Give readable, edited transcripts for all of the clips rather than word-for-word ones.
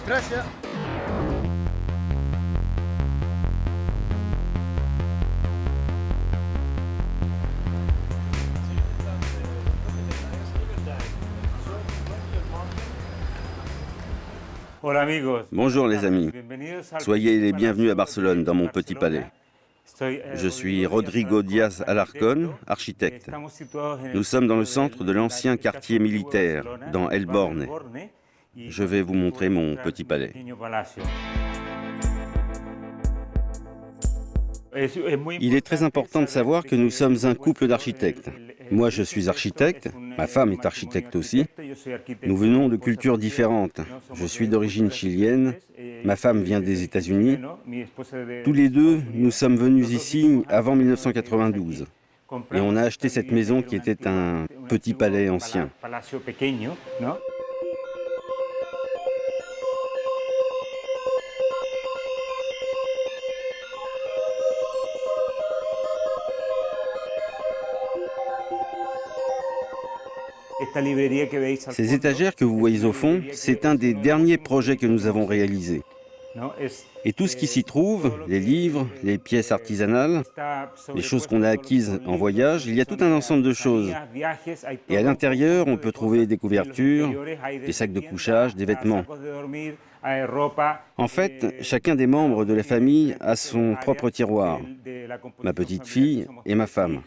Gracias. Bonjour les amis, soyez les bienvenus à Barcelone dans mon petit palais. Je suis Rodrigo Díaz Alarcón, architecte. Nous sommes dans le centre de l'ancien quartier militaire, dans El Borne. Je vais vous montrer mon petit palais. Il est très important de savoir que nous sommes un couple d'architectes. Moi, je suis architecte, ma femme est architecte aussi. Nous venons de cultures différentes. Je suis d'origine chilienne, ma femme vient des États-Unis. Tous les deux, nous sommes venus ici avant 1992. Et on a acheté cette maison qui était un petit palais ancien. Ces étagères que vous voyez au fond, c'est un des derniers projets que nous avons réalisés. Et tout ce qui s'y trouve, les livres, les pièces artisanales, les choses qu'on a acquises en voyage, il y a tout un ensemble de choses. Et à l'intérieur, on peut trouver des couvertures, des sacs de couchage, des vêtements. En fait, chacun des membres de la famille a son propre tiroir, ma petite fille et ma femme.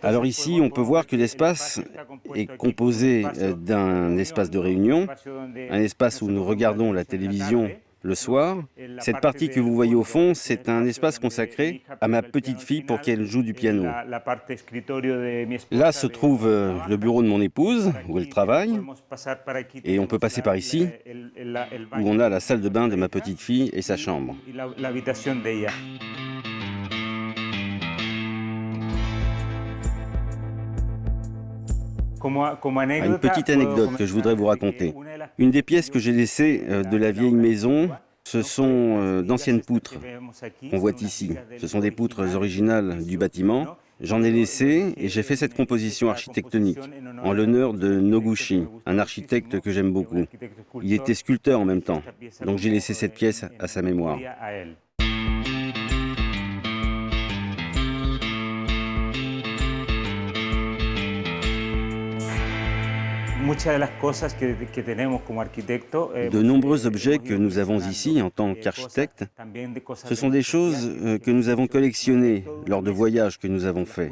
Alors ici, on peut voir que l'espace est composé d'un espace de réunion, un espace où nous regardons la télévision le soir. Cette partie que vous voyez au fond, c'est un espace consacré à ma petite fille pour qu'elle joue du piano. Là se trouve le bureau de mon épouse, où elle travaille, et on peut passer par ici, où on a la salle de bain de ma petite fille et sa chambre. Une petite anecdote que je voudrais vous raconter. Une des pièces que j'ai laissées de la vieille maison, ce sont d'anciennes poutres qu'on voit ici. Ce sont des poutres originales du bâtiment. J'en ai laissé et j'ai fait cette composition architectonique en l'honneur de Noguchi, un architecte que j'aime beaucoup. Il était sculpteur en même temps, donc j'ai laissé cette pièce à sa mémoire. De nombreux objets que nous avons ici en tant qu'architectes, ce sont des choses que nous avons collectionnées lors de voyages que nous avons faits.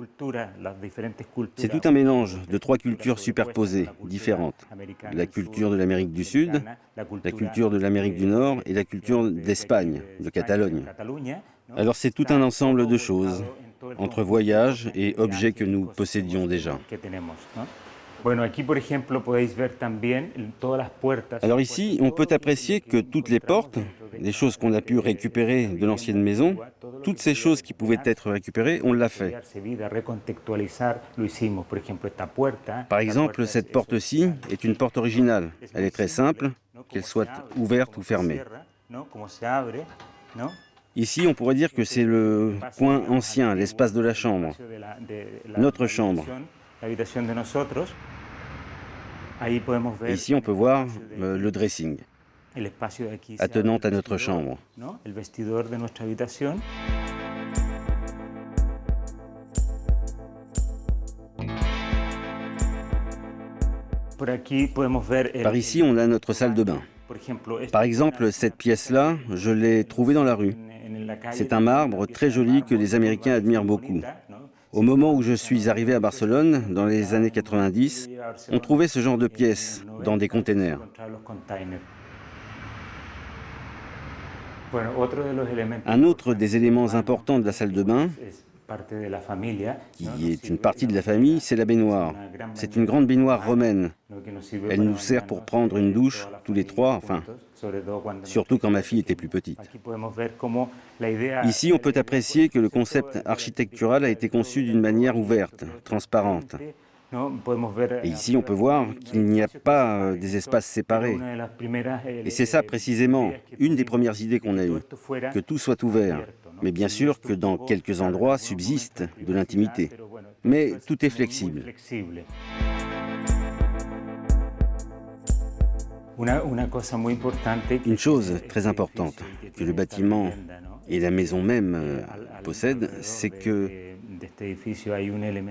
C'est tout un mélange de trois cultures superposées, différentes. La culture de l'Amérique du Sud, la culture de l'Amérique du Nord et la culture d'Espagne, de Catalogne. Alors c'est tout un ensemble de choses, entre voyages et objets que nous possédions déjà. Alors ici, on peut apprécier que toutes les portes, les choses qu'on a pu récupérer de l'ancienne maison, toutes ces choses qui pouvaient être récupérées, on l'a fait. Par exemple, cette porte-ci est une porte originale. Elle est très simple, qu'elle soit ouverte ou fermée. Ici, on pourrait dire que c'est le coin ancien, l'espace de la chambre, notre chambre. Et ici, on peut voir le dressing, attenant à notre chambre. Par ici, on a notre salle de bain. Par exemple, cette pièce-là, je l'ai trouvée dans la rue. C'est un marbre très joli que les Américains admirent beaucoup. Au moment où je suis arrivé à Barcelone, dans les années 90, on trouvait ce genre de pièces dans des containers. Un autre des éléments importants de la salle de bain, qui est une partie de la famille, c'est la baignoire. C'est une grande baignoire romaine. Elle nous sert pour prendre une douche tous les trois, enfin, surtout quand ma fille était plus petite. Ici, on peut apprécier que le concept architectural a été conçu d'une manière ouverte, transparente. Et ici, on peut voir qu'il n'y a pas des espaces séparés. Et c'est ça précisément, une des premières idées qu'on a eues, que tout soit ouvert. Mais bien sûr que dans quelques endroits subsiste de l'intimité. Mais tout est flexible. Une chose très importante que le bâtiment et la maison même possèdent, c'est que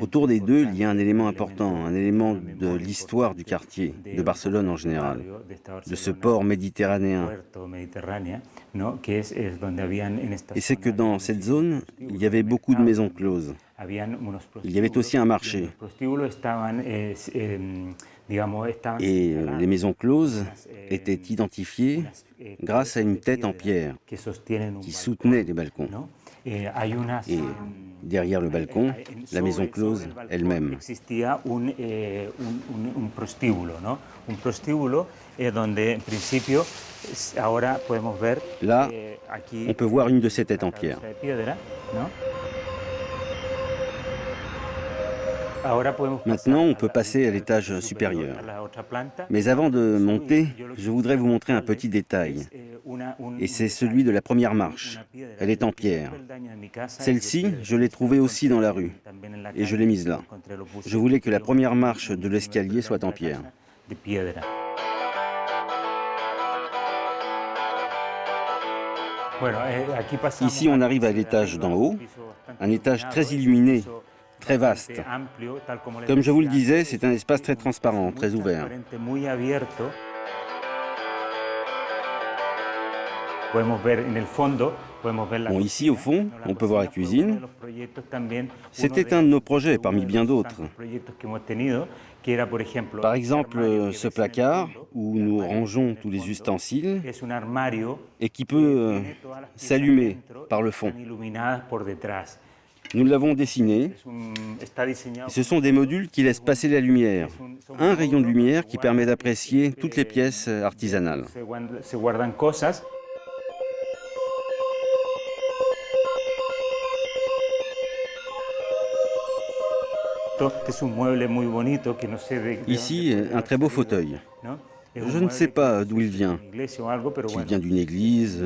autour des deux, il y a un élément important, un élément de l'histoire du quartier, de Barcelone en général, de ce port méditerranéen. Et c'est que dans cette zone, il y avait beaucoup de maisons closes. Il y avait aussi un marché. Et les maisons closes étaient identifiées grâce à une tête en pierre qui soutenait les balcons. Et derrière le balcon, la maison close elle-même. Là, on peut voir une de ces têtes en pierre. Maintenant, on peut passer à l'étage supérieur. Mais avant de monter, je voudrais vous montrer un petit détail. Et c'est celui de la première marche. Elle est en pierre. Celle-ci, je l'ai trouvée aussi dans la rue. Et je l'ai mise là. Je voulais que la première marche de l'escalier soit en pierre. Ici, on arrive à l'étage d'en haut, un étage très illuminé, très vaste. Comme je vous le disais, c'est un espace très transparent, très ouvert. Bon, ici, au fond, on peut voir la cuisine. C'était un de nos projets parmi bien d'autres. Par exemple, ce placard où nous rangeons tous les ustensiles et qui peut s'allumer par le fond. Nous l'avons dessiné. Ce sont des modules qui laissent passer la lumière. Un rayon de lumière qui permet d'apprécier toutes les pièces artisanales. Ici, un très beau fauteuil. Je ne sais pas d'où il vient, s'il vient d'une église,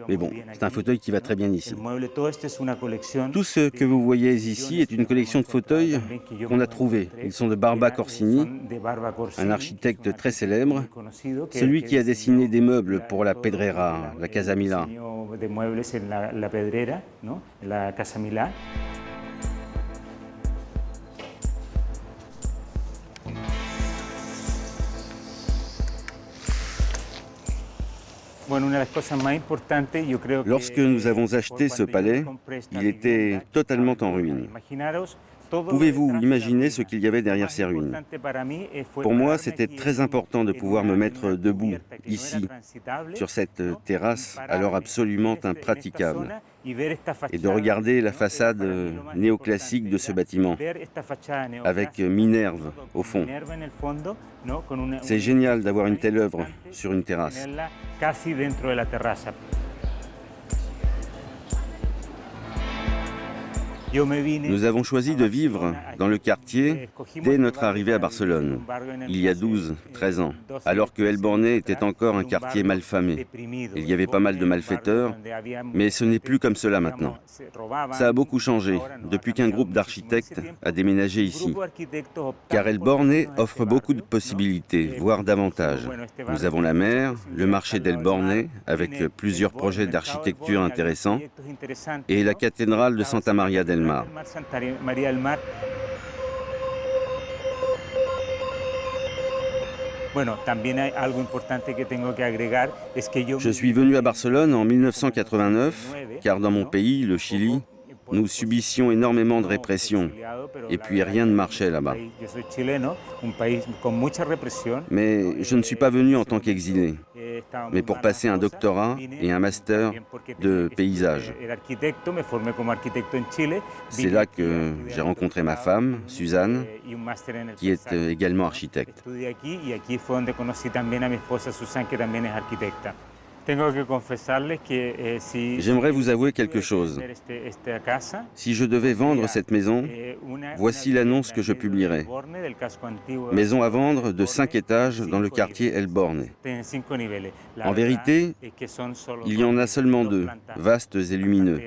mais bon, c'est un fauteuil qui va très bien ici. Tout ce que vous voyez ici est une collection de fauteuils qu'on a trouvés. Ils sont de Barba Corsini, un architecte très célèbre, celui qui a dessiné des meubles pour la Pedrera, la Casa Milà. Lorsque nous avons acheté ce palais, il était totalement en ruine. Pouvez-vous imaginer ce qu'il y avait derrière ces ruines? Pour moi, c'était très important de pouvoir me mettre debout, ici, sur cette terrasse alors absolument impraticable, et de regarder la façade néoclassique de ce bâtiment, avec Minerve au fond. C'est génial d'avoir une telle œuvre sur une terrasse. Nous avons choisi de vivre dans le quartier dès notre arrivée à Barcelone, il y a 12-13 ans, alors que El Borne était encore un quartier malfamé. Il y avait pas mal de malfaiteurs, mais ce n'est plus comme cela maintenant. Ça a beaucoup changé depuis qu'un groupe d'architectes a déménagé ici, car El Borne offre beaucoup de possibilités, voire davantage. Nous avons la mer, le marché d'El Borne, avec plusieurs projets d'architecture intéressants, et la cathédrale de Santa Maria del Mar. Je suis venu à Barcelone en 1989, car dans mon pays, le Chili, nous subissions énormément de répression, et puis rien ne marchait là-bas. Mais je ne suis pas venu en tant qu'exilé, mais pour passer un doctorat et un master de paysage. C'est là que j'ai rencontré ma femme, Suzanne, qui est également architecte. J'aimerais vous avouer quelque chose. Si je devais vendre cette maison, voici l'annonce que je publierais. Maison à vendre de 5 étages dans le quartier El Borne. En vérité, il y en a seulement 2, vastes et lumineux.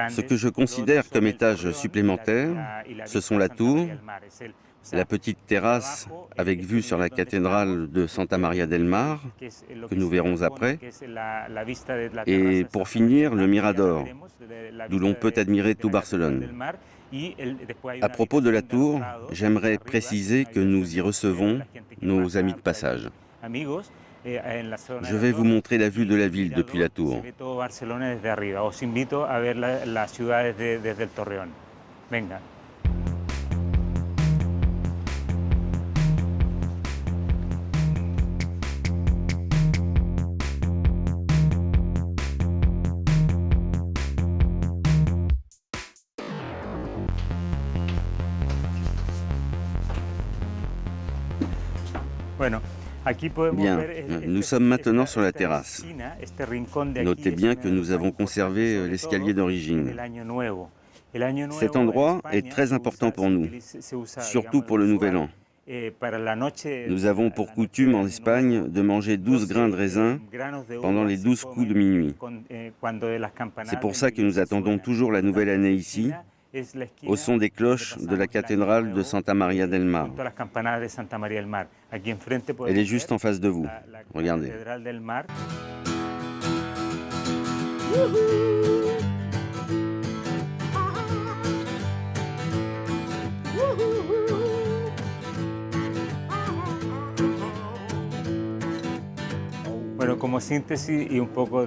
Ce que je considère comme étages supplémentaires, ce sont la tour, la petite terrasse avec vue sur la cathédrale de Santa María del Mar, que nous verrons après, et pour finir, le Mirador, d'où l'on peut admirer tout Barcelone. À propos de la tour, j'aimerais préciser que nous y recevons nos amis de passage. Je vais vous montrer la vue de la ville depuis la tour. Bien, nous sommes maintenant sur la terrasse. Notez bien que nous avons conservé l'escalier d'origine. Cet endroit est très important pour nous, surtout pour le Nouvel An. Nous avons pour coutume en Espagne de manger 12 grains de raisin pendant les 12 coups de minuit. C'est pour ça que nous attendons toujours la nouvelle année ici, au son des cloches de la cathédrale de Santa María del Mar. Elle est juste en face de vous. Regardez.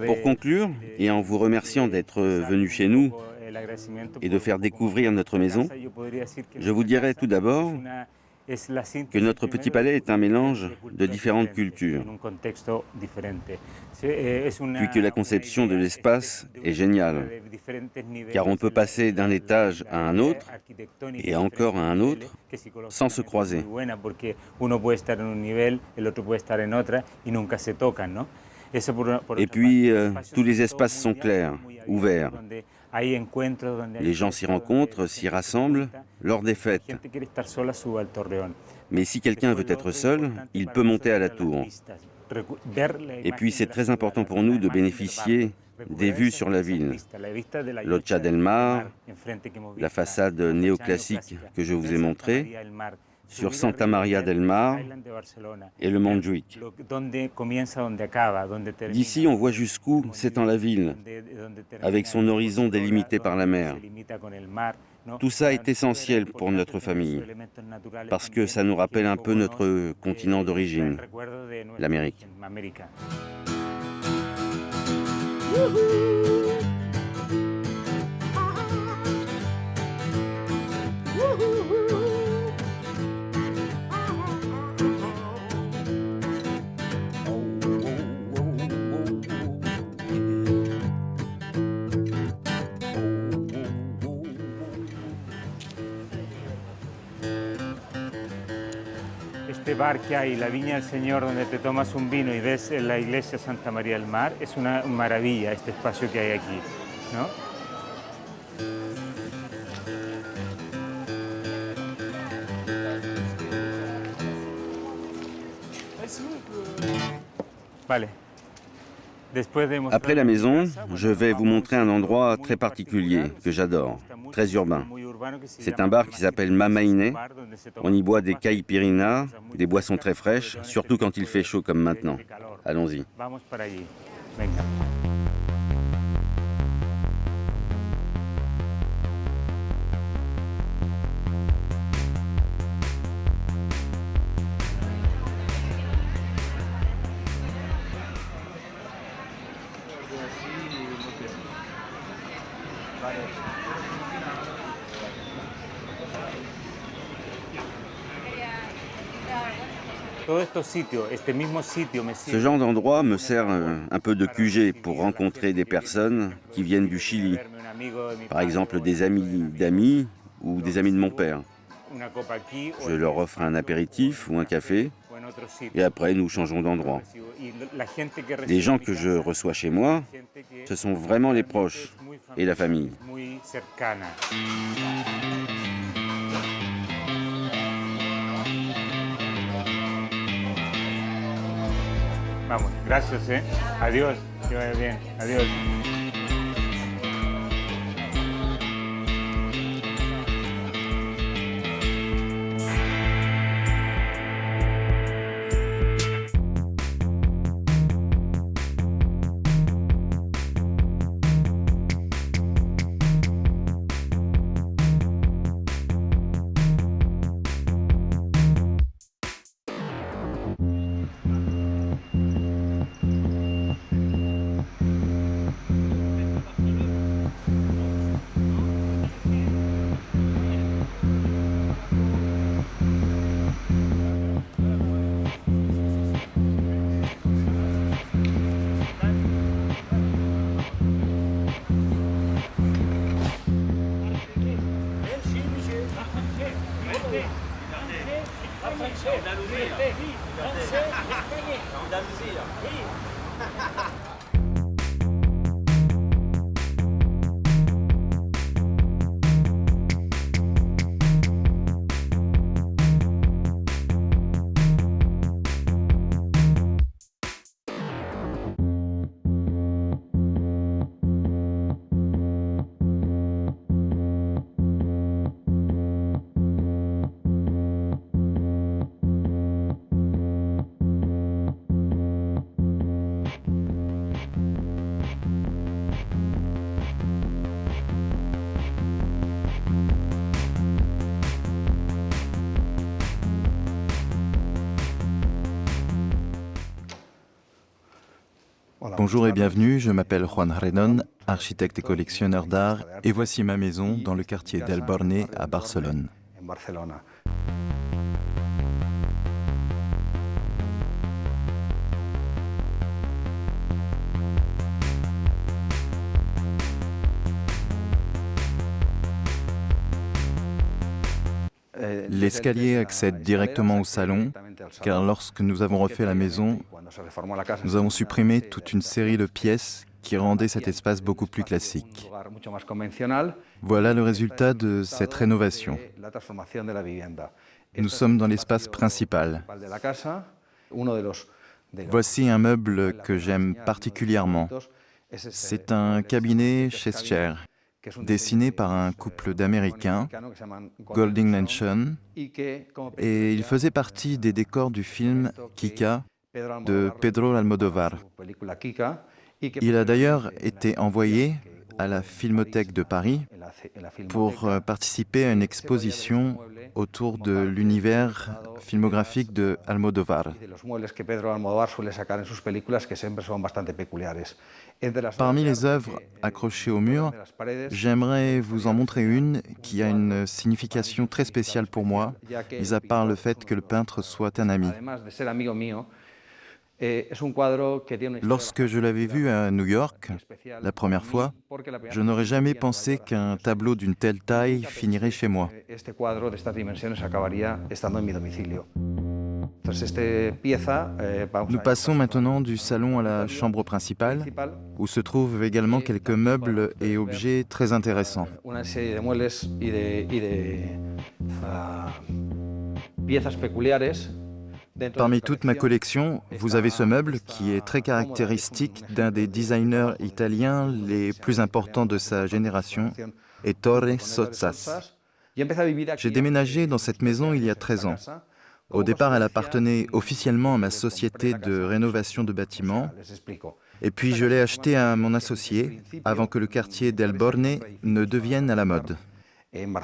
Pour conclure, et en vous remerciant d'être venu chez nous et de faire découvrir notre maison, je vous dirais tout d'abord que notre petit palais est un mélange de différentes cultures, puis que la conception de l'espace est géniale, car on peut passer d'un étage à un autre et encore à un autre sans se croiser. Et puis, tous les espaces sont clairs, ouverts. Les gens s'y rencontrent, s'y rassemblent lors des fêtes. Mais si quelqu'un veut être seul, il peut monter à la tour. Et puis c'est très important pour nous de bénéficier des vues sur la ville. L'Ocha del Mar, la façade néoclassique que je vous ai montrée, sur Santa María del Mar et le Montjuïc. D'ici, on voit jusqu'où s'étend la ville, avec son horizon délimité par la mer. Tout ça est essentiel pour notre famille, parce que ça nous rappelle un peu notre continent d'origine, l'Amérique. Este bar que hay, la Viña del Señor, donde te tomas un vino y ves la iglesia Santa María del Mar, es una maravilla este espacio que hay aquí, ¿no? Vale. Après la maison, je vais vous montrer un endroit très particulier que j'adore, très urbain. C'est un bar qui s'appelle Mama Inés. On y boit des caipirinhas, des boissons très fraîches, surtout quand il fait chaud comme maintenant. Allons-y. Ce genre d'endroit me sert un peu de QG pour rencontrer des personnes qui viennent du Chili. Par exemple, des amis d'amis ou des amis de mon père. Je leur offre un apéritif ou un café et après nous changeons d'endroit. Les gens que je reçois chez moi, ce sont vraiment les proches et la famille. Vamos, gracias, Adiós, que vaya bien. Adiós. Bonjour et bienvenue, je m'appelle Juan Renon, architecte et collectionneur d'art, et voici ma maison dans le quartier d'El Borne à Barcelone. L'escalier accède directement au salon, car lorsque nous avons refait la maison, nous avons supprimé toute une série de pièces qui rendaient cet espace beaucoup plus classique. Voilà le résultat de cette rénovation. Nous sommes dans l'espace principal. Voici un meuble que j'aime particulièrement. C'est un cabinet Cheshire, dessiné par un couple d'Américains, Golding Lanshan, et il faisait partie des décors du film Kika de Pedro Almodóvar. Il a d'ailleurs été envoyé à la Filmothèque de Paris pour participer à une exposition autour de l'univers filmographique de Almodóvar. Parmi les œuvres accrochées au mur, j'aimerais vous en montrer une qui a une signification très spéciale pour moi, mis à part le fait que le peintre soit un ami. Lorsque je l'avais vu à New York, la première fois, je n'aurais jamais pensé qu'un tableau d'une telle taille finirait chez moi. Nous passons maintenant du salon à la chambre principale, où se trouvent également quelques meubles et objets très intéressants. Parmi toute ma collection, vous avez ce meuble qui est très caractéristique d'un des designers italiens les plus importants de sa génération, Ettore Sottsass. J'ai déménagé dans cette maison il y a 13 ans. Au départ, elle appartenait officiellement à ma société de rénovation de bâtiments, et puis je l'ai achetée à mon associé avant que le quartier d'El Borne ne devienne à la mode. La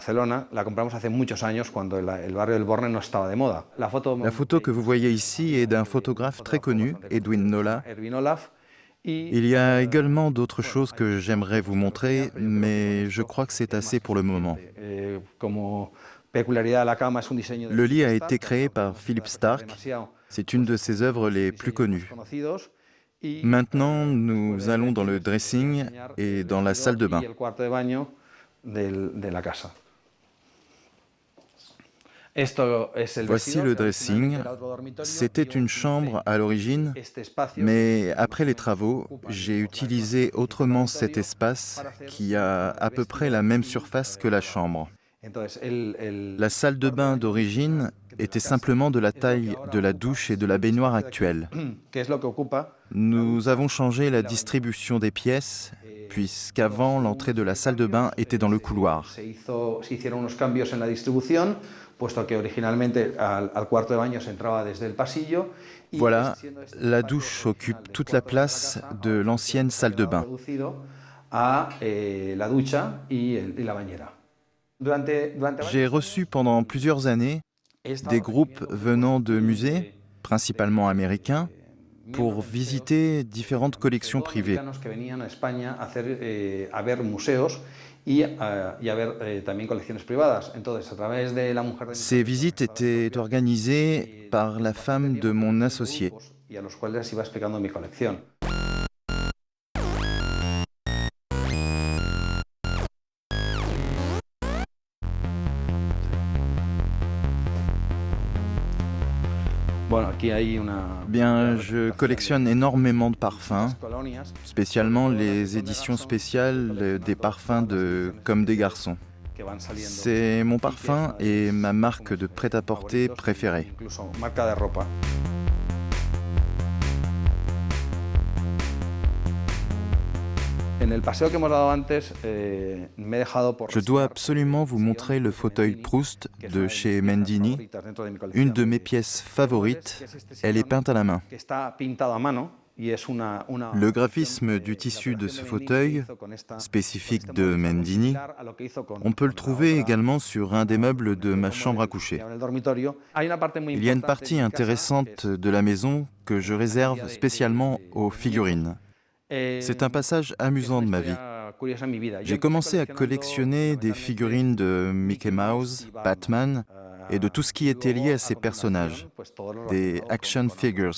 photo que vous voyez ici est d'un photographe très connu, Edwin Nola. Il y a également d'autres choses que j'aimerais vous montrer, mais je crois que c'est assez pour le moment. Le lit a été créé par Philip Stark. C'est une de ses œuvres les plus connues. Maintenant, nous allons dans le dressing et dans la salle de bain. Voici le dressing. C'était une chambre à l'origine, mais après les travaux, j'ai utilisé autrement cet espace qui a à peu près la même surface que la chambre. La salle de bain d'origine était simplement de la taille de la douche et de la baignoire actuelle. Nous avons changé la distribution des pièces, puisqu'avant, l'entrée de la salle de bain était dans le couloir. Voilà, la douche occupe toute la place de l'ancienne salle de bain. J'ai reçu pendant plusieurs années des groupes venant de musées, principalement américains, pour visiter différentes collections privées. Ces visites étaient organisées par la femme de mon associé. Bien, je collectionne énormément de parfums, spécialement les éditions spéciales des parfums de Comme des garçons. C'est mon parfum et ma marque de prêt-à-porter préférée. Je dois absolument vous montrer le fauteuil Proust de chez Mendini, une de mes pièces favorites. Elle est peinte à la main. Le graphisme du tissu de ce fauteuil, spécifique de Mendini, on peut le trouver également sur un des meubles de ma chambre à coucher. Il y a une partie intéressante de la maison que je réserve spécialement aux figurines. C'est un passage amusant de ma vie. J'ai commencé à collectionner des figurines de Mickey Mouse, Batman et de tout ce qui était lié à ces personnages, des action figures,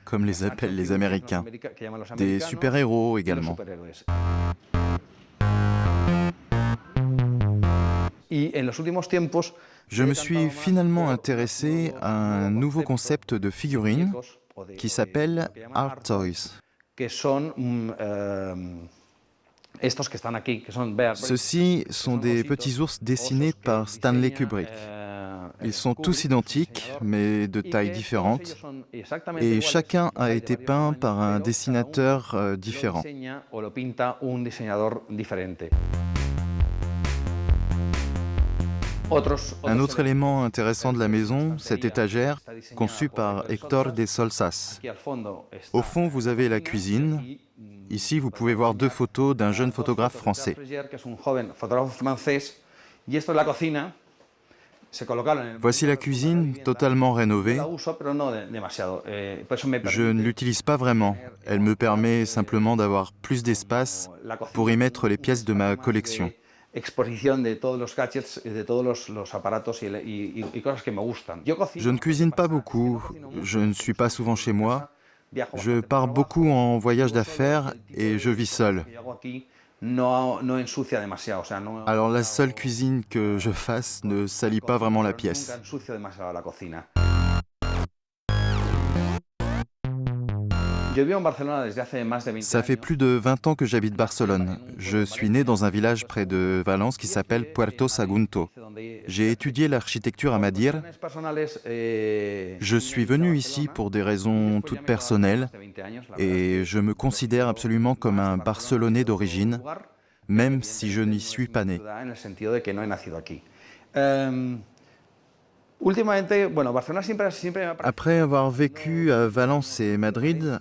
comme les appellent les Américains, des super-héros également. Je me suis finalement intéressé à un nouveau concept de figurines qui s'appelle Art Toys. Ceux-ci sont des petits ours dessinés par Stanley Kubrick. Ils sont tous identiques, mais de tailles différentes, et chacun a été peint par un dessinateur différent. Un autre élément intéressant de la maison, cette étagère, conçue par Héctor de Solsas. Au fond, vous avez la cuisine. Ici, vous pouvez voir deux photos d'un jeune photographe français. Voici la cuisine totalement rénovée. Je ne l'utilise pas vraiment. Elle me permet simplement d'avoir plus d'espace pour y mettre les pièces de ma collection. Je ne cuisine pas beaucoup, je ne suis pas souvent chez moi, je pars beaucoup en voyage d'affaires et je vis seul. Alors la seule cuisine que je fasse ne salit pas vraiment la pièce. Ça fait plus de 20 ans que j'habite Barcelone. Je suis né dans un village près de Valence qui s'appelle Puerto Sagunto. J'ai étudié l'architecture à Madrid. Je suis venu ici pour des raisons toutes personnelles et je me considère absolument comme un Barcelonais d'origine, même si je n'y suis pas né. Après avoir vécu à Valence et Madrid,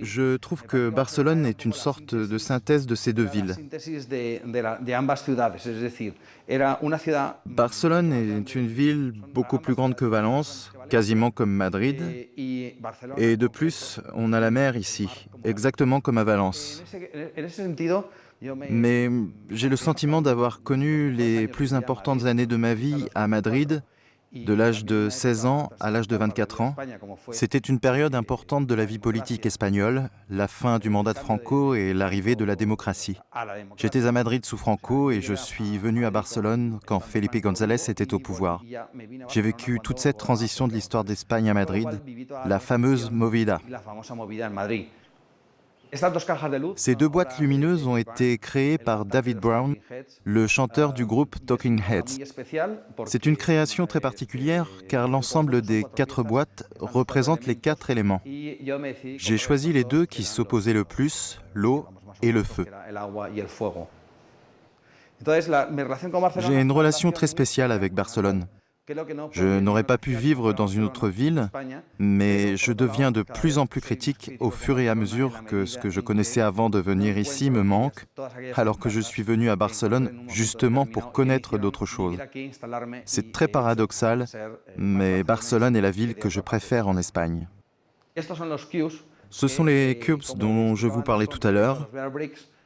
je trouve que Barcelone est une sorte de synthèse de ces deux villes. Barcelone est une ville beaucoup plus grande que Valence, quasiment comme Madrid, et de plus, on a la mer ici, exactement comme à Valence. Mais j'ai le sentiment d'avoir connu les plus importantes années de ma vie à Madrid, de l'âge de 16 ans à l'âge de 24 ans. C'était une période importante de la vie politique espagnole, la fin du mandat de Franco et l'arrivée de la démocratie. J'étais à Madrid sous Franco et je suis venu à Barcelone quand Felipe González était au pouvoir. J'ai vécu toute cette transition de l'histoire d'Espagne à Madrid, la fameuse Movida. Ces deux boîtes lumineuses ont été créées par David Brown, le chanteur du groupe Talking Heads. C'est une création très particulière car l'ensemble des 4 boîtes représente les 4 éléments. J'ai choisi les deux qui s'opposaient le plus, l'eau et le feu. J'ai une relation très spéciale avec Barcelone. Je n'aurais pas pu vivre dans une autre ville, mais je deviens de plus en plus critique au fur et à mesure que ce que je connaissais avant de venir ici me manque, alors que je suis venu à Barcelone justement pour connaître d'autres choses. C'est très paradoxal, mais Barcelone est la ville que je préfère en Espagne. Ce sont les cubes dont je vous parlais tout à l'heure.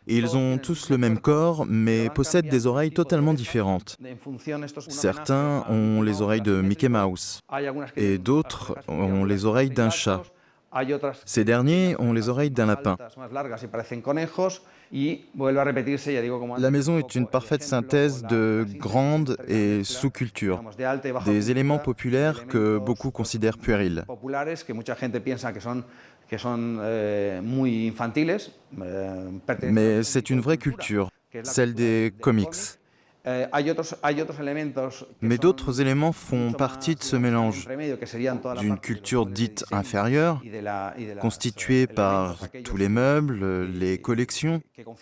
Ils ont tous le même corps, mais possèdent des oreilles totalement différentes. Certains ont les oreilles de Mickey Mouse, et d'autres ont les oreilles d'un chat. Ces derniers ont les oreilles d'un lapin. La maison est une parfaite synthèse de grande et sous-culture, des éléments populaires que beaucoup considèrent puérils. Mais c'est une vraie culture, celle des comics. Mais d'autres éléments font partie de ce mélange, d'une culture dite inférieure, constituée par tous les meubles, les collections,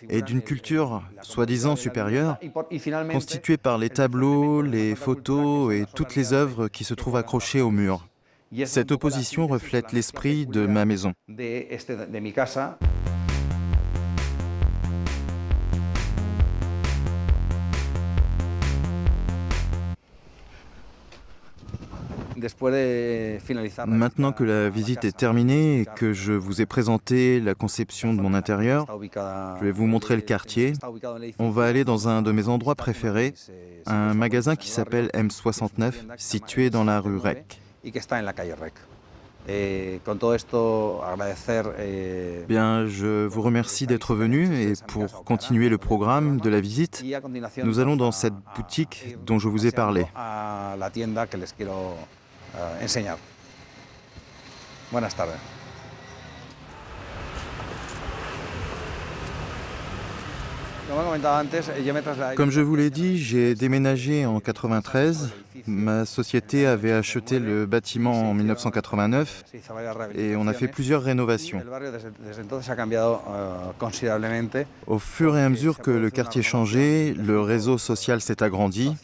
et d'une culture soi-disant supérieure, constituée par les tableaux, les photos et toutes les œuvres qui se trouvent accrochées au mur. Cette opposition reflète l'esprit de ma maison. Maintenant que la visite est terminée et que je vous ai présenté la conception de mon intérieur, je vais vous montrer le quartier. On va aller dans un de mes endroits préférés, un magasin qui s'appelle M69, situé dans la rue Rec. Bien, je vous remercie d'être venu et pour continuer le programme de la visite, nous allons dans cette boutique dont je vous ai parlé. Buenas tardes. Comme je vous l'ai dit, j'ai déménagé en 93. Ma société avait acheté le bâtiment en 1989 et on a fait plusieurs rénovations. Au fur et à mesure que le quartier changeait, le réseau social s'est agrandi.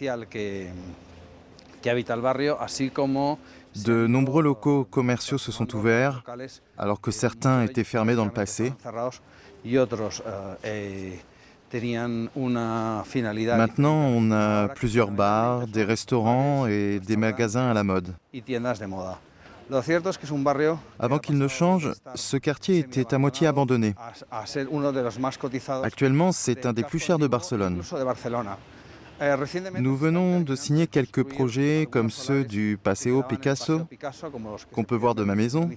De nombreux locaux commerciaux se sont ouverts, alors que certains étaient fermés dans le passé. Maintenant, on a plusieurs bars, des restaurants et des magasins à la mode. Avant qu'il ne change, ce quartier était à moitié abandonné. Actuellement, c'est un des plus chers de Barcelone. Nous venons de signer quelques projets comme ceux du Paseo Picasso, qu'on peut voir de ma maison.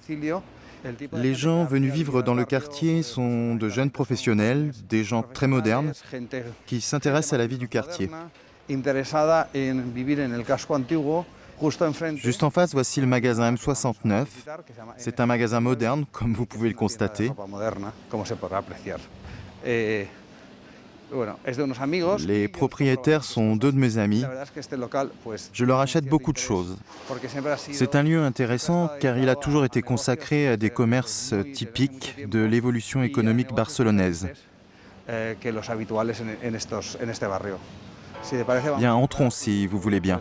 Les gens venus vivre dans le quartier sont de jeunes professionnels, des gens très modernes, qui s'intéressent à la vie du quartier. Juste en face, voici le magasin M69. C'est un magasin moderne, comme vous pouvez le constater. Les propriétaires sont deux de mes amis. Je leur achète beaucoup de choses. C'est un lieu intéressant car il a toujours été consacré à des commerces typiques de l'évolution économique barcelonaise. Bien, entrons si vous voulez bien.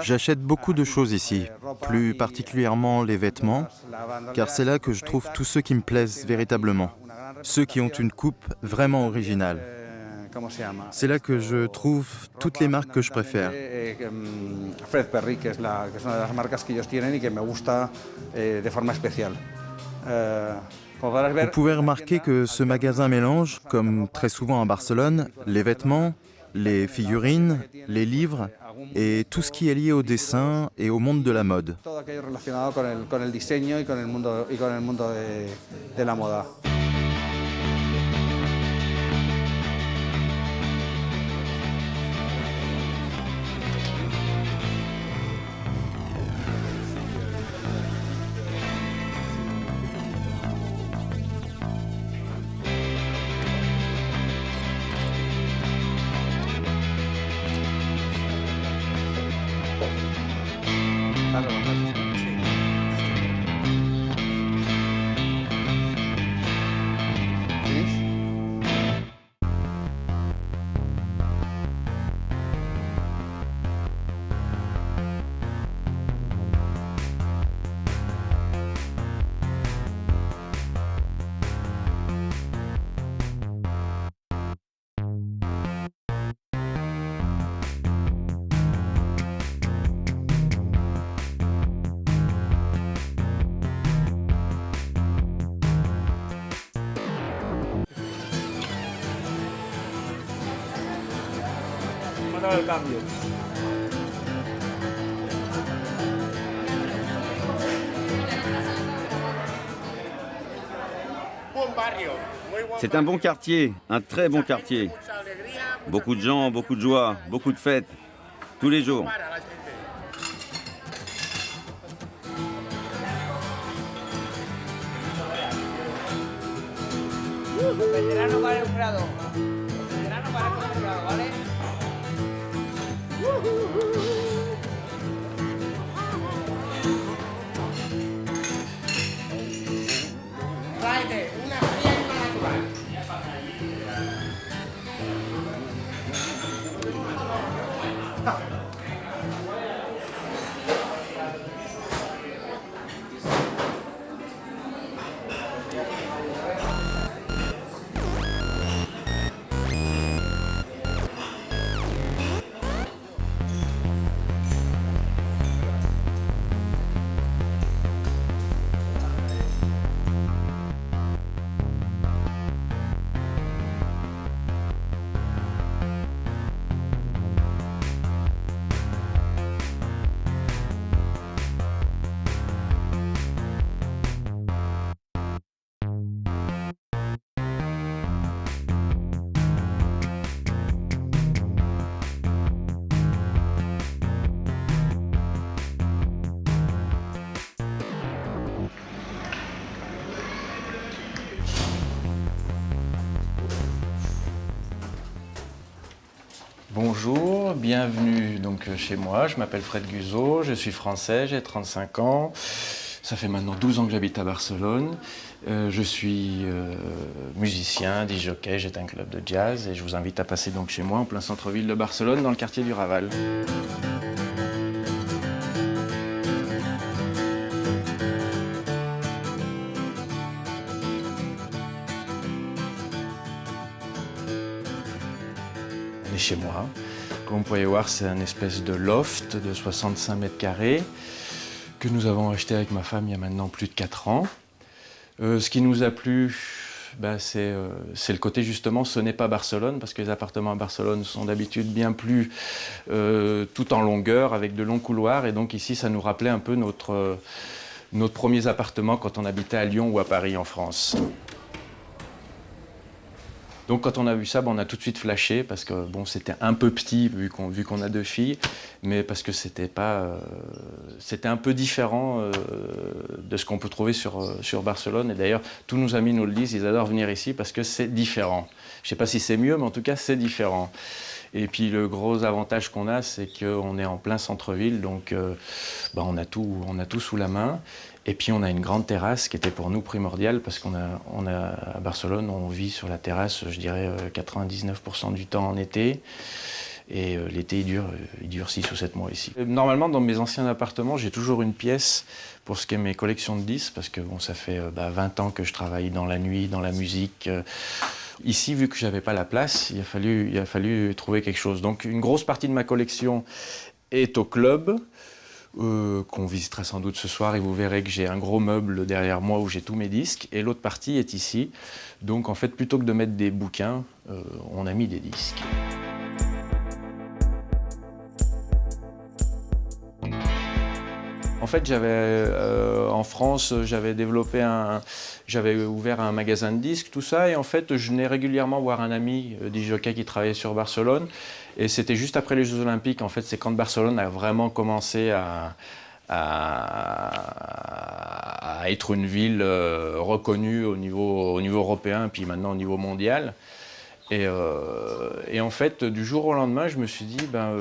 J'achète beaucoup de choses ici, plus particulièrement les vêtements, car c'est là que je trouve tous ceux qui me plaisent véritablement, ceux qui ont une coupe vraiment originale. C'est là que je trouve toutes les marques que je préfère. Fred Perry, que es una de las marcas que ellos tienen y que me gusta de forma especial. Vous pouvez remarquer que ce magasin mélange, comme très souvent à Barcelone, les vêtements, les figurines, les livres et tout ce qui est lié au dessin et au monde de la mode. Todo aquello relacionado con el diseño y con el mundo de la moda. C'est un bon quartier, un très bon quartier. Beaucoup de gens, beaucoup de joie, beaucoup de fêtes, tous les jours. Bonjour, bienvenue donc chez moi, je m'appelle Fred Guzot, je suis français, j'ai 35 ans, ça fait maintenant 12 ans que j'habite à Barcelone, je suis musicien, disc-jockey, j'ai un club de jazz et je vous invite à passer donc chez moi en plein centre-ville de Barcelone dans le quartier du Raval. Chez moi. Comme vous pouvez voir, c'est un espèce de loft de 65 mètres carrés que nous avons acheté avec ma femme il y a maintenant plus de 4 ans. Ce qui nous a plu, c'est le côté justement, ce n'est pas Barcelone, parce que les appartements à Barcelone sont d'habitude bien plus tout en longueur, avec de longs couloirs, et donc ici ça nous rappelait un peu notre premiers appartements quand on habitait à Lyon ou à Paris en France. Donc quand on a vu ça, on a tout de suite flashé parce que bon, c'était un peu petit vu qu'on a 2 filles, mais parce que c'était un peu différent de ce qu'on peut trouver sur Barcelone. Et d'ailleurs, tous nos amis nous le disent, ils adorent venir ici parce que c'est différent. Je ne sais pas si c'est mieux, mais en tout cas, c'est différent. Et puis le gros avantage qu'on a, c'est qu'on est en plein centre-ville, donc on a tout sous la main. Et puis on a une grande terrasse qui était pour nous primordiale parce à Barcelone, on vit sur la terrasse, je dirais 99% du temps en été. Et l'été, il dure 6 ou 7 mois ici. Normalement, dans mes anciens appartements, j'ai toujours une pièce pour ce qui est mes collections de disques, parce que bon, ça fait 20 ans que je travaille dans la nuit, dans la musique. Ici, vu que je n'avais pas la place, il a fallu trouver quelque chose. Donc une grosse partie de ma collection est au club, qu'on visitera sans doute ce soir, et vous verrez que j'ai un gros meuble derrière moi où j'ai tous mes disques, et l'autre partie est ici. Donc en fait, plutôt que de mettre des bouquins, on a mis des disques. En fait, en France, j'avais ouvert un magasin de disques, tout ça, et en fait, je venais régulièrement voir un ami disc-jockey qui travaillait sur Barcelone, et c'était juste après les Jeux Olympiques. En fait, c'est quand Barcelone a vraiment commencé à être une ville reconnue au niveau européen, puis maintenant au niveau mondial. Et en fait, du jour au lendemain, je me suis dit,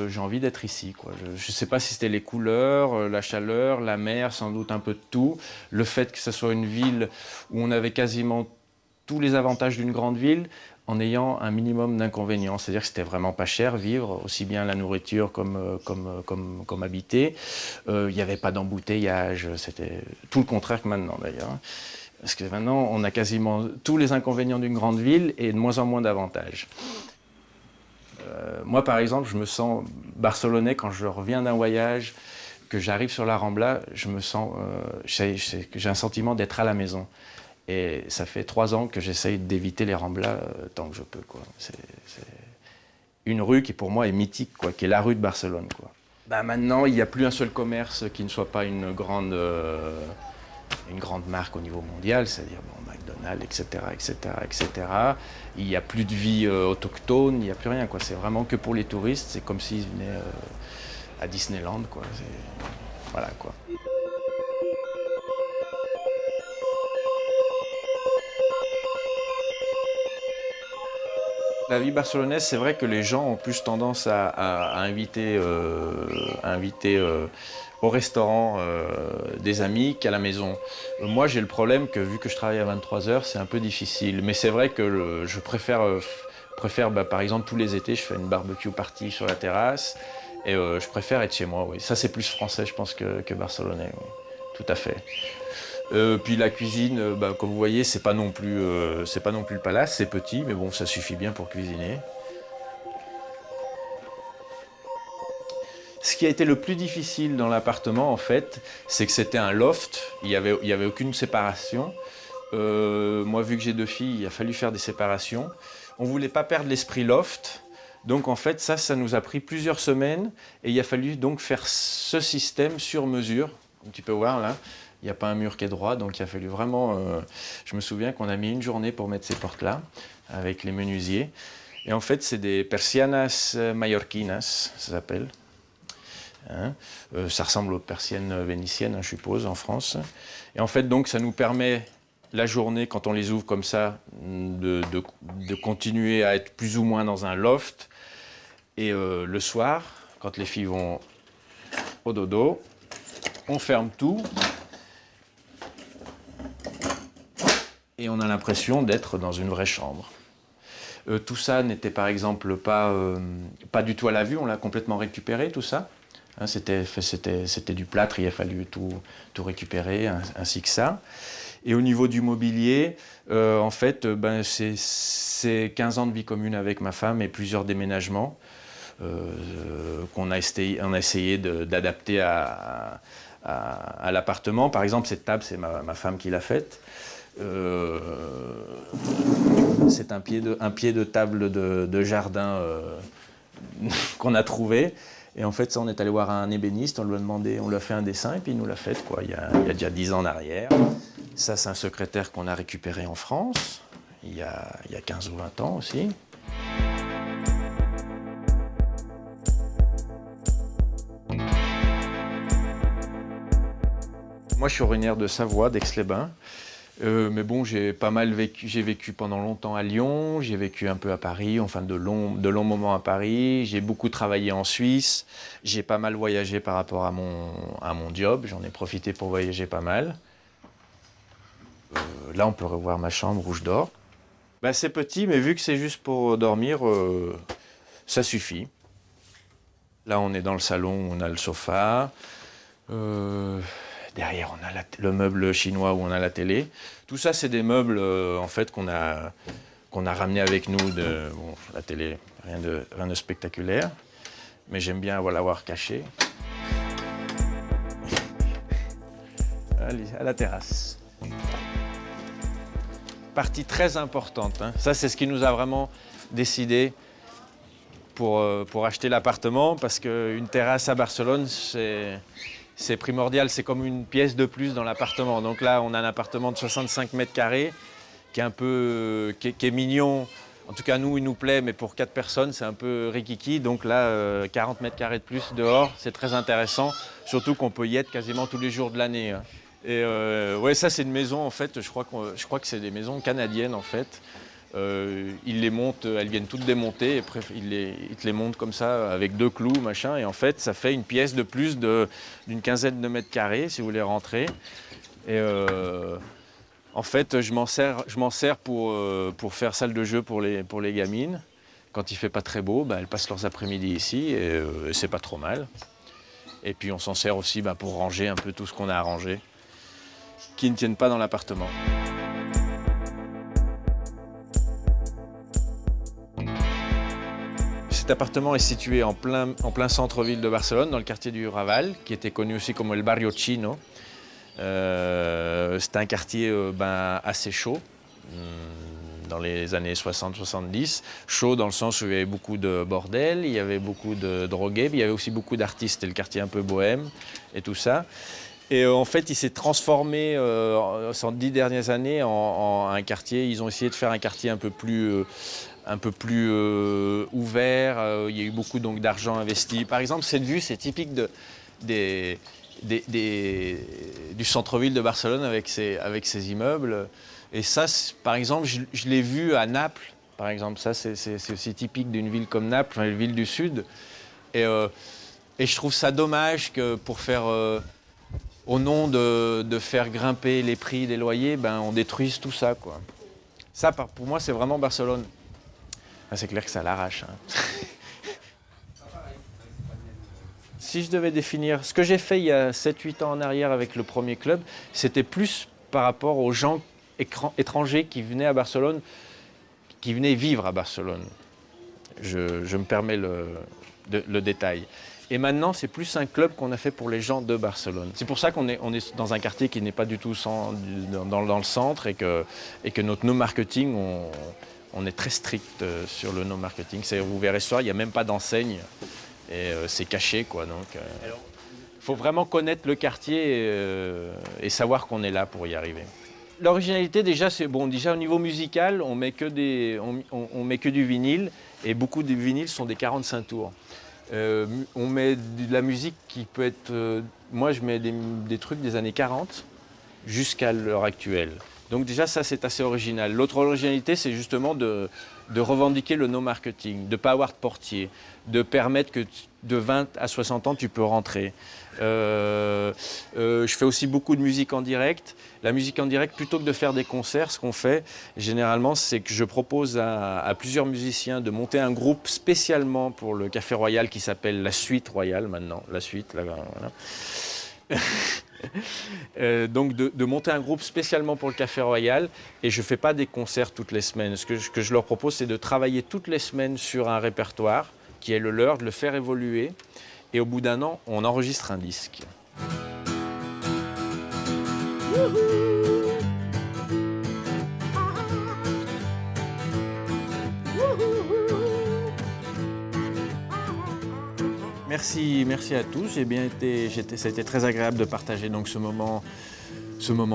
j'ai envie d'être ici, quoi. Je ne sais pas si c'était les couleurs, la chaleur, la mer, sans doute un peu de tout. Le fait que ce soit une ville où on avait quasiment tous les avantages d'une grande ville, en ayant un minimum d'inconvénients. C'est-à-dire que c'était vraiment pas cher vivre, aussi bien la nourriture comme habiter. Il n'y avait pas d'embouteillage, c'était tout le contraire que maintenant d'ailleurs. Parce que maintenant, on a quasiment tous les inconvénients d'une grande ville et de moins en moins d'avantages. Moi, par exemple, je me sens barcelonais quand je reviens d'un voyage, que j'arrive sur la Rambla, je me sens, j'ai un sentiment d'être à la maison. Et ça fait 3 ans que j'essaye d'éviter les Ramblas tant que je peux, quoi. une rue qui pour moi est mythique, quoi, qui est la rue de Barcelone, quoi. Ben maintenant, il n'y a plus un seul commerce qui ne soit pas une grande marque au niveau mondial, c'est-à-dire bon, McDonald's, etc., etc., etc. Il n'y a plus de vie autochtone, il n'y a plus rien, quoi. C'est vraiment que pour les touristes, c'est comme s'ils venaient à Disneyland, quoi. Voilà, quoi. La vie barcelonaise, c'est vrai que les gens ont plus tendance à inviter au restaurant des amis qu'à la maison. Moi, j'ai le problème que vu que je travaille à 23h, c'est un peu difficile. Mais c'est vrai que je préfère par exemple, tous les étés, je fais une barbecue party sur la terrasse. Et je préfère être chez moi, oui. Ça, c'est plus français, je pense, que barcelonais, oui. Tout à fait. Puis la cuisine, comme vous voyez, c'est pas non plus le palace, c'est petit, mais bon, ça suffit bien pour cuisiner. Ce qui a été le plus difficile dans l'appartement, en fait, c'est que c'était un loft, il y avait aucune séparation. Moi, vu que j'ai 2 filles, il a fallu faire des séparations. On voulait pas perdre l'esprit loft, donc en fait, ça nous a pris plusieurs semaines, et il a fallu donc faire ce système sur mesure. Tu peux voir là. Il n'y a pas un mur qui est droit, donc il a fallu vraiment... je me souviens qu'on a mis une journée pour mettre ces portes-là, avec les menuisiers. Et en fait, c'est des persianas mallorquinas, ça s'appelle. Hein, ça ressemble aux persiennes vénitiennes, hein, je suppose, en France. Et en fait, donc, ça nous permet, la journée, quand on les ouvre comme ça, de continuer à être plus ou moins dans un loft. Et le soir, quand les filles vont au dodo, on ferme tout. Et on a l'impression d'être dans une vraie chambre. Tout ça n'était par exemple pas du tout à la vue, on l'a complètement récupéré, tout ça. Hein, c'était du plâtre, il a fallu tout récupérer, ainsi que ça. Et au niveau du mobilier, en fait, c'est 15 ans de vie commune avec ma femme et plusieurs déménagements qu'on a essayé d'adapter à l'appartement. Par exemple, cette table, c'est ma femme qui l'a faite. C'est un pied de table de jardin qu'on a trouvé. Et en fait, ça, on est allé voir un ébéniste, on lui a demandé, on lui a fait un dessin et puis il nous l'a fait, quoi, il y a déjà 10 ans en arrière. Ça, c'est un secrétaire qu'on a récupéré en France, il y a 15 ou 20 ans aussi. Moi, je suis originaire de Savoie, d'Aix-les-Bains. Mais bon, j'ai vécu pendant longtemps à Lyon, j'ai vécu un peu à Paris, enfin de longs moments à Paris, j'ai beaucoup travaillé en Suisse, j'ai pas mal voyagé par rapport à mon job, j'en ai profité pour voyager pas mal. Là, on peut revoir ma chambre où je dors. Ben, c'est petit, mais vu que c'est juste pour dormir, ça suffit. Là, on est dans le salon, on a le sofa. Derrière, on a le meuble chinois où on a la télé. Tout ça, c'est des meubles en fait, qu'on a ramenés avec nous. Bon, la télé, rien de spectaculaire. Mais j'aime bien l'avoir caché. Allez, à la terrasse. Partie très importante. Hein. Ça, c'est ce qui nous a vraiment décidé pour acheter l'appartement. Parce qu'une terrasse à Barcelone, c'est primordial, c'est comme une pièce de plus dans l'appartement. Donc là, on a un appartement de 65 mètres carrés qui est mignon. En tout cas, nous, il nous plaît, mais pour 4 personnes, c'est un peu rikiki. Donc là, 40 mètres carrés de plus dehors, c'est très intéressant. Surtout qu'on peut y être quasiment tous les jours de l'année. Hein. Et ouais, ça, c'est une maison, en fait, je crois que c'est des maisons canadiennes, en fait. Ils les montent, elles viennent toutes démontées, et ils te les montent comme ça avec 2 clous, machin, et en fait ça fait une pièce de plus d'une quinzaine de mètres carrés si vous voulez rentrer. Et en fait je m'en sers pour faire salle de jeu pour les gamines. Quand il fait pas très beau, elles passent leurs après-midi ici et c'est pas trop mal. Et puis on s'en sert aussi pour ranger un peu tout ce qu'on a à ranger, qui ne tiennent pas dans l'appartement. Cet appartement est situé en plein centre-ville de Barcelone, dans le quartier du Raval, qui était connu aussi comme el barrio chino. C'est un quartier assez chaud, dans les années 60-70. Chaud dans le sens où il y avait beaucoup de bordel, il y avait beaucoup de drogués, mais il y avait aussi beaucoup d'artistes. C'était le quartier un peu bohème et tout ça. Et en fait, il s'est transformé ces 10 dernières années en un quartier. Ils ont essayé de faire un quartier un peu plus ouvert. Il y a eu beaucoup donc d'argent investi. Par exemple, cette vue, c'est typique du centre-ville de Barcelone avec ses immeubles. Et ça, par exemple, je l'ai vu à Naples. Par exemple, ça, c'est aussi typique d'une ville comme Naples, une ville du Sud. Et je trouve ça dommage que pour faire... au nom de faire grimper les prix des loyers, ben, on détruise tout ça, quoi. Ça, pour moi, c'est vraiment Barcelone. Ah, c'est clair que ça l'arrache. Hein. Si je devais définir... Ce que j'ai fait il y a 7-8 ans en arrière avec le premier club, c'était plus par rapport aux gens étrangers qui venaient à Barcelone, qui venaient vivre à Barcelone. Je me permets le détail. Et maintenant, c'est plus un club qu'on a fait pour les gens de Barcelone. C'est pour ça qu'on est dans un quartier qui n'est pas du tout dans le centre et que notre no marketing, on est très strict sur le no marketing. Vous verrez ce soir, il n'y a même pas d'enseigne et c'est caché, quoi. Donc, faut vraiment connaître le quartier et savoir qu'on est là pour y arriver. L'originalité, déjà, c'est bon. Déjà, au niveau musical, on met que du vinyle et beaucoup de vinyles sont des 45 tours. On met de la musique qui peut être... moi, je mets des trucs des années 40 jusqu'à l'heure actuelle. Donc déjà, ça, c'est assez original. L'autre originalité, c'est justement de revendiquer le no-marketing, de ne pas avoir de portier, de permettre que de 20 à 60 ans, tu peux rentrer. Je fais aussi beaucoup de musique en direct. La musique en direct, plutôt que de faire des concerts, ce qu'on fait généralement, c'est que je propose à plusieurs musiciens de monter un groupe spécialement pour le Café Royal qui s'appelle La Suite Royale maintenant. La Suite, là, voilà. Donc de monter un groupe spécialement pour le Café Royal et je ne fais pas des concerts toutes les semaines. Ce que je leur propose, c'est de travailler toutes les semaines sur un répertoire qui est le leur, de le faire évoluer et au bout d'un an, on enregistre un disque. Merci à tous. Ça a été très agréable de partager donc ce moment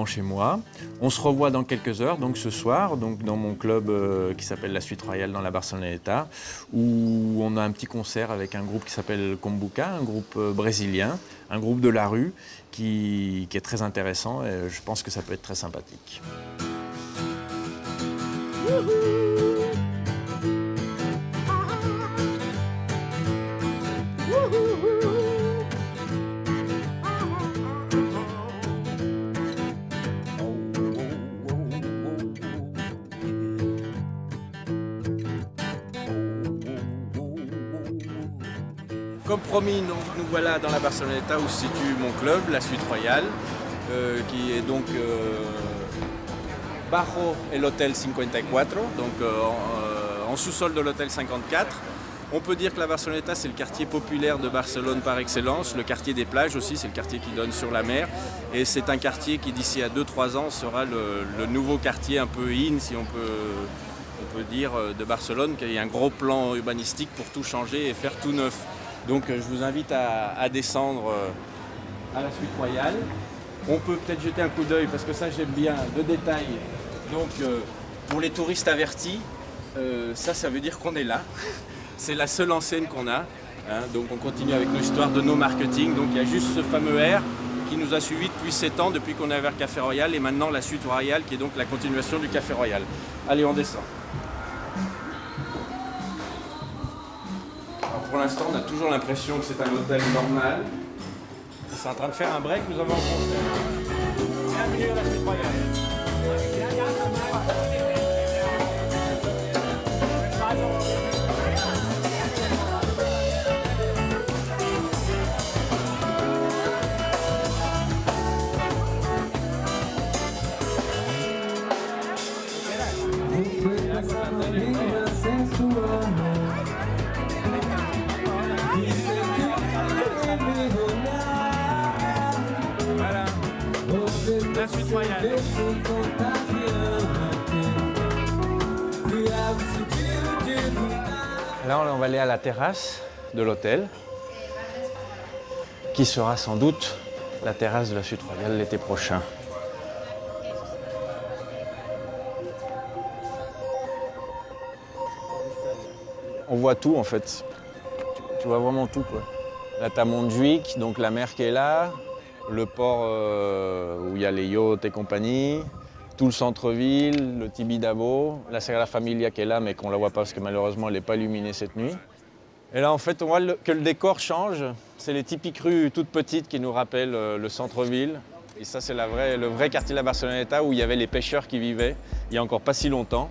chez moi. On se revoit dans quelques heures, donc ce soir, donc dans mon club qui s'appelle La Suite Royale dans la Barceloneta, où on a un petit concert avec un groupe qui s'appelle Kombuka, un groupe brésilien, un groupe de la rue qui est très intéressant et je pense que ça peut être très sympathique. Comme promis, nous voilà dans la Barceloneta où se situe mon club, La Suite Royale, qui est donc bajo el Hotel 54, donc en sous-sol de l'Hôtel 54. On peut dire que la Barceloneta, c'est le quartier populaire de Barcelone par excellence, le quartier des plages aussi, c'est le quartier qui donne sur la mer. Et c'est un quartier qui, d'ici à 2-3 ans, sera le nouveau quartier un peu in, si on peut dire, de Barcelone, qui a un gros plan urbanistique pour tout changer et faire tout neuf. Donc je vous invite à descendre à la Suite Royale. On peut peut-être jeter un coup d'œil, parce que ça j'aime bien, de détails. Donc pour les touristes avertis, ça veut dire qu'on est là. C'est la seule enseigne qu'on a. Hein. Donc on continue avec nos histoires de no marketing. Donc il y a juste ce fameux R qui nous a suivis depuis 7 ans, depuis qu'on est vers Café Royal, et maintenant la Suite Royale qui est donc la continuation du Café Royal. Allez, on descend. Alors pour l'instant, on a toujours l'impression que c'est un hôtel normal. C'est en train de faire un break, nous avons un concert. Bienvenue à la Suite Royale. Voilà, la Suite Royale. Là, on va aller à la terrasse de l'hôtel, qui sera sans doute la terrasse de la Suite Royale l'été prochain. On voit tout en fait. Tu vois vraiment tout quoi. Là, tu as Montjuïc, donc la mer qui est là, le port où il y a les yachts et compagnie, tout le centre-ville, le Tibidabo, la Sagrada Familia qui est là mais qu'on ne la voit pas parce que malheureusement elle n'est pas illuminée cette nuit. Et là en fait on voit que le décor change, c'est les typiques rues toutes petites qui nous rappellent le centre-ville. Et ça c'est le vrai quartier de la Barceloneta où il y avait les pêcheurs qui vivaient il n'y a encore pas si longtemps.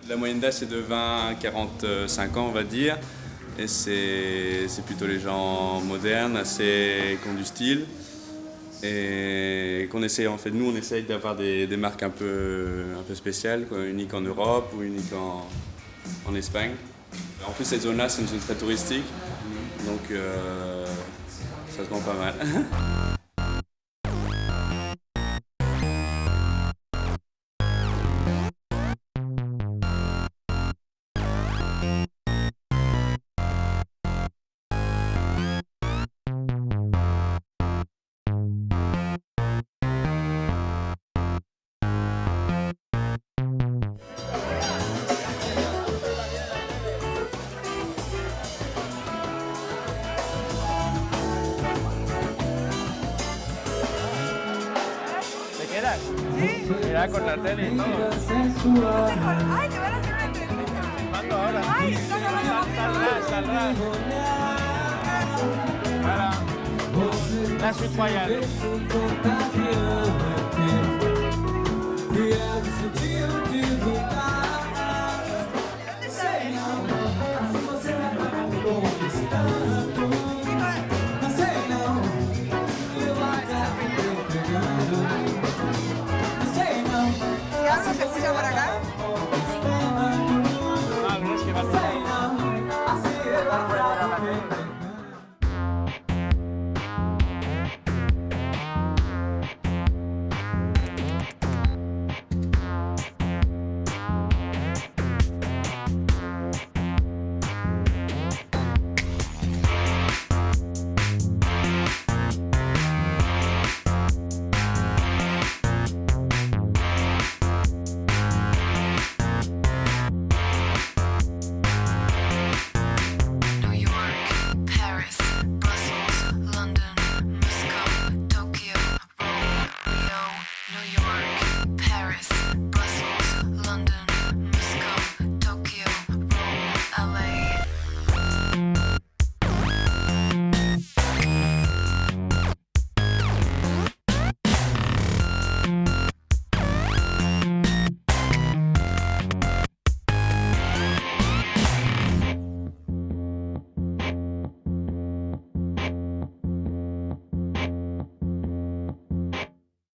La moyenne d'âge c'est de 20 à 45 ans on va dire et c'est plutôt les gens modernes, assez qui ont du style et qu'on essaye en fait, nous on essaye d'avoir des marques un peu spéciales, quoi, uniques en Europe ou uniques en Espagne. En plus cette zone-là c'est une zone très touristique donc ça se vend pas mal. Mira con la tele y todo. Ay, te van a hacer una entrevista. Filmando ahora. Ay, Saldrá. Voilà. La Suite Royale. ¿Ya no se escucha por acá?